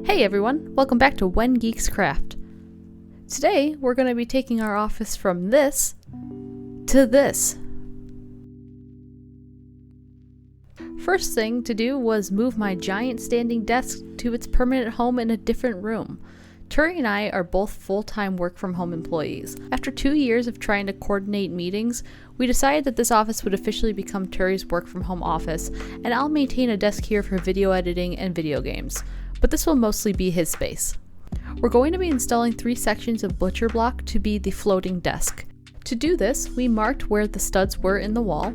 Hey everyone, welcome back to When Geeks Craft. Today we're going to be taking our office from this to this. First thing to do was move my giant standing desk to its permanent home in a different room. Turi and I are both full-time work-from-home employees. After 2 years of trying to coordinate meetings, we decided that this office would officially become Turi's work-from-home office, and I'll maintain a desk here for video editing and video games, but this will mostly be his space. We're going to be installing 3 sections of butcher block to be the floating desk. To do this, we marked where the studs were in the wall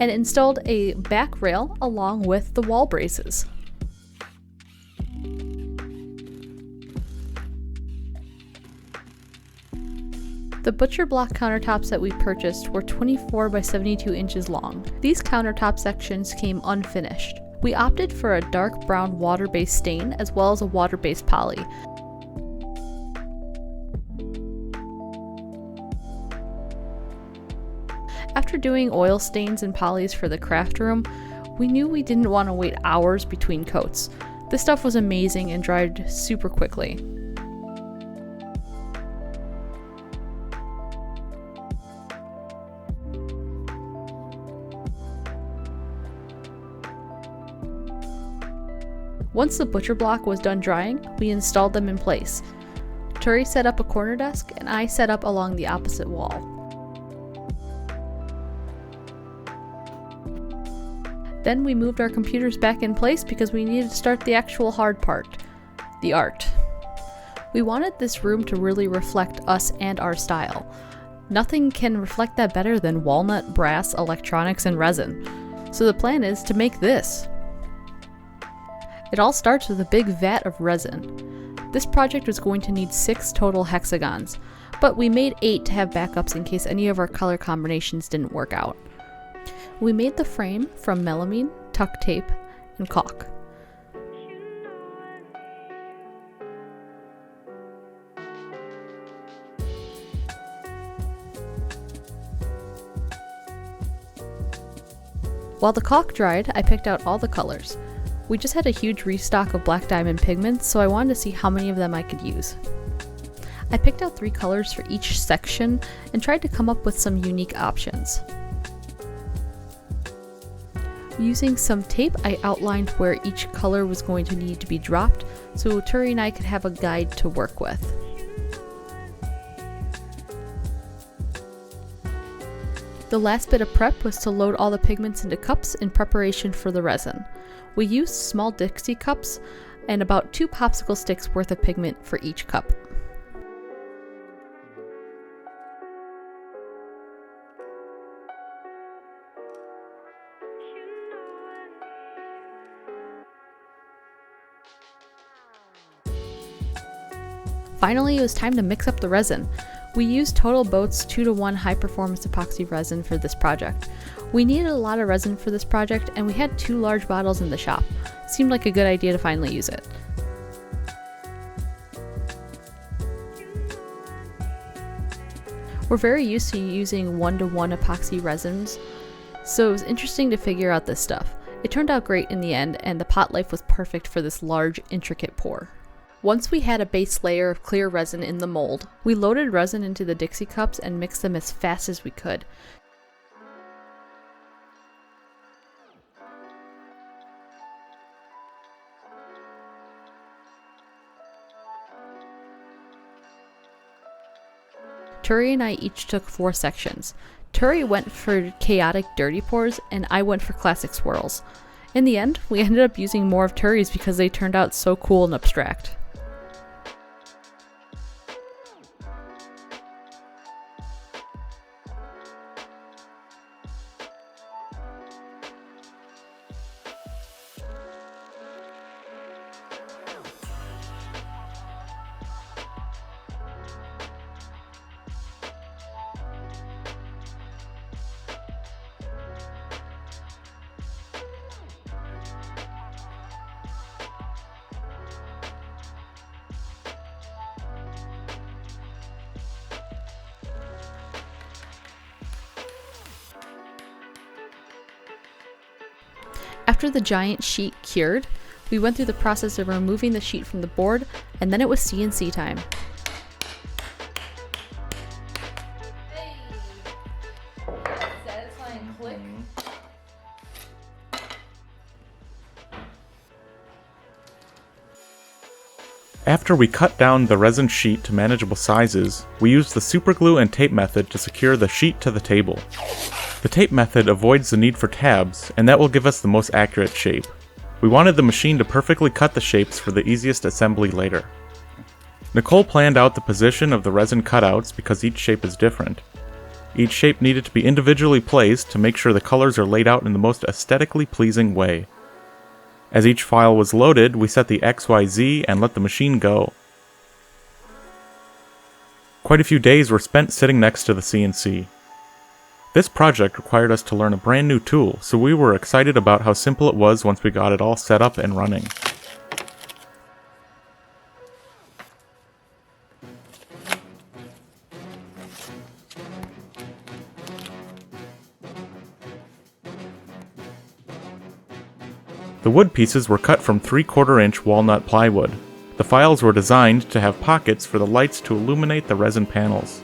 and installed a back rail along with the wall braces. The butcher block countertops that we purchased were 24 by 72 inches long. These countertop sections came unfinished. We opted for a dark brown water-based stain as well as a water-based poly. After doing oil stains and polys for the craft room, we knew we didn't want to wait hours between coats. This stuff was amazing and dried super quickly. Once the butcher block was done drying, we installed them in place. Turi set up a corner desk and I set up along the opposite wall. Then we moved our computers back in place because we needed to start the actual hard part, the art. We wanted this room to really reflect us and our style. Nothing can reflect that better than walnut, brass, electronics, and resin. So the plan is to make this. It all starts with a big vat of resin. This project was going to need 6 total hexagons, but we made 8 to have backups in case any of our color combinations didn't work out. We made the frame from melamine, tuck tape, and caulk. While the caulk dried, I picked out all the colors. We just had a huge restock of black diamond pigments, so I wanted to see how many of them I could use. I picked out 3 colors for each section and tried to come up with some unique options. Using some tape, I outlined where each color was going to need to be dropped, so Turi and I could have a guide to work with. The last bit of prep was to load all the pigments into cups in preparation for the resin. We used small Dixie cups and about 2 popsicle sticks worth of pigment for each cup. Finally, it was time to mix up the resin. We used Total Boat's 2-to-1 high-performance epoxy resin for this project. We needed a lot of resin for this project, and we had 2 large bottles in the shop. Seemed like a good idea to finally use it. We're very used to using 1-to-1 epoxy resins, so it was interesting to figure out this stuff. It turned out great in the end, and the pot life was perfect for this large, intricate pour. Once we had a base layer of clear resin in the mold, we loaded resin into the Dixie cups and mixed them as fast as we could. Turi and I each took 4 sections. Turi went for chaotic dirty pours and I went for classic swirls. In the end, we ended up using more of Turi's because they turned out so cool and abstract. After the giant sheet cured, We went through the process of removing the sheet from the board, and then it was CNC time. Satisfying click. After we cut down the resin sheet to manageable sizes, we used the superglue and tape method to secure the sheet to the table. The tape method avoids the need for tabs, and that will give us the most accurate shape. We wanted the machine to perfectly cut the shapes for the easiest assembly later. Nicole planned out the position of the resin cutouts because each shape is different. Each shape needed to be individually placed to make sure the colors are laid out in the most aesthetically pleasing way. As each file was loaded, we set the XYZ and let the machine go. Quite a few days were spent sitting next to the CNC. This project required us to learn a brand new tool, so we were excited about how simple it was once we got it all set up and running. The wood pieces were cut from 3/4-inch walnut plywood. The files were designed to have pockets for the lights to illuminate the resin panels.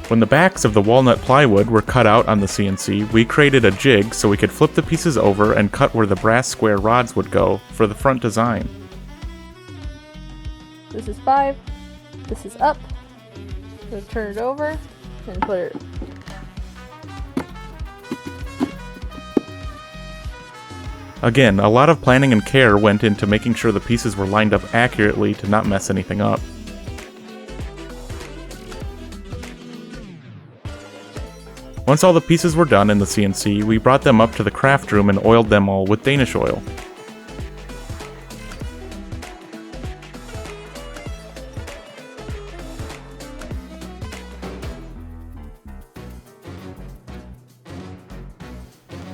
When the backs of the walnut plywood were cut out on the CNC, we created a jig so we could flip the pieces over and cut where the brass square rods would go for the front design. This is 5, this is up, so turn it over, and put it. Again, a lot of planning and care went into making sure the pieces were lined up accurately to not mess anything up. Once all the pieces were done in the CNC, we brought them up to the craft room and oiled them all with Danish oil.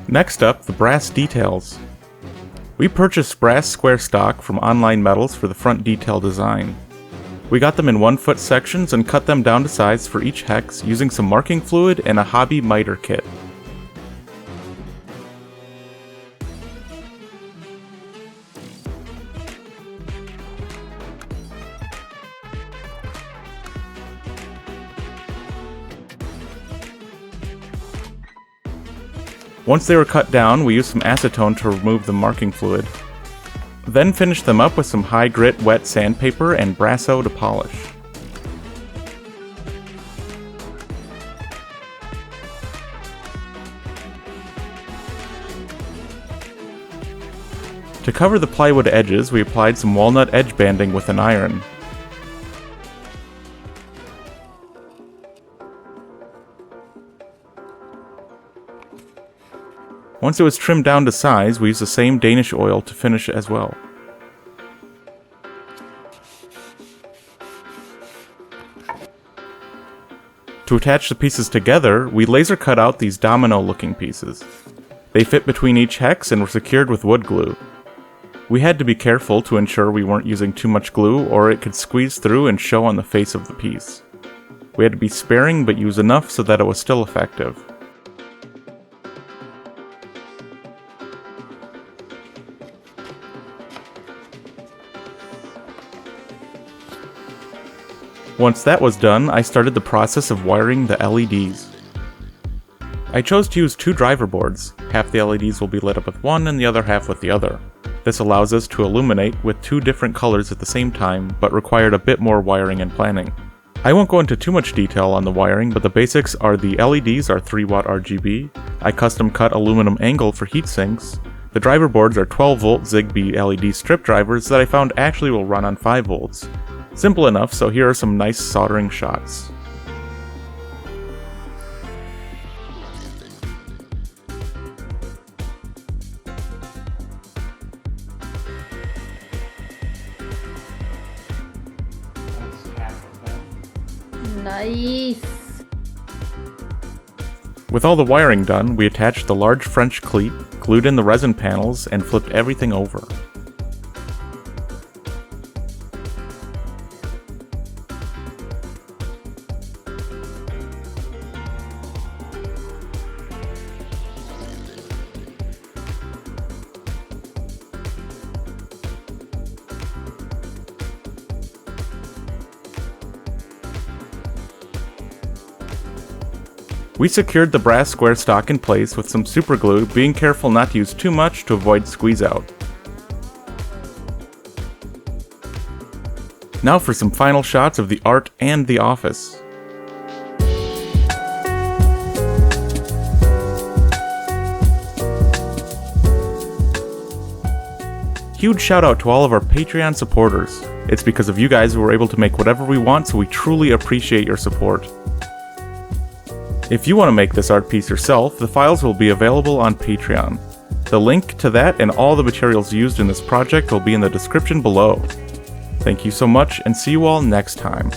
Next up, the brass details. We purchased brass square stock from Online Metals for the front detail design. We got them in 1-foot sections and cut them down to size for each hex using some marking fluid and a hobby miter kit. Once they were cut down, we used some acetone to remove the marking fluid. Then finished them up with some high grit wet sandpaper and Brasso to polish. To cover the plywood edges, we applied some walnut edge banding with an iron. Once it was trimmed down to size, we used the same Danish oil to finish it as well. To attach the pieces together, we laser cut out these domino-looking pieces. They fit between each hex and were secured with wood glue. We had to be careful to ensure we weren't using too much glue or it could squeeze through and show on the face of the piece. We had to be sparing but use enough so that it was still effective. Once that was done, I started the process of wiring the LEDs. I chose to use 2 driver boards. Half the LEDs will be lit up with one and the other half with the other. This allows us to illuminate with 2 different colors at the same time, but required a bit more wiring and planning. I won't go into too much detail on the wiring, but the basics are the LEDs are 3-watt RGB, I custom cut aluminum angle for heat sinks, the driver boards are 12-volt Zigbee LED strip drivers that I found actually will run on 5 volts. Simple enough, so here are some nice soldering shots. Nice. With all the wiring done, we attached the large French cleat, glued in the resin panels, and flipped everything over. We secured the brass square stock in place with some super glue, being careful not to use too much to avoid squeeze out. Now for some final shots of the art and the office. Huge shout out to all of our Patreon supporters. It's because of you guys we're able to make whatever we want, so we truly appreciate your support. If you want to make this art piece yourself, the files will be available on Patreon. The link to that and all the materials used in this project will be in the description below. Thank you so much, and see you all next time.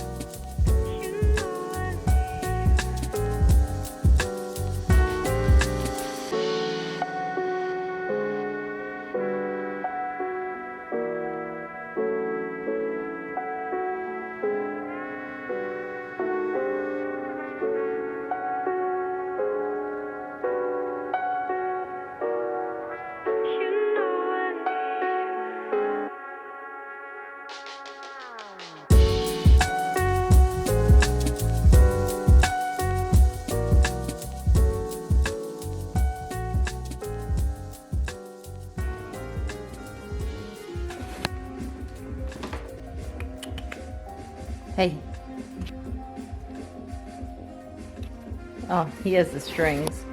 Hey. Oh, he has the strings.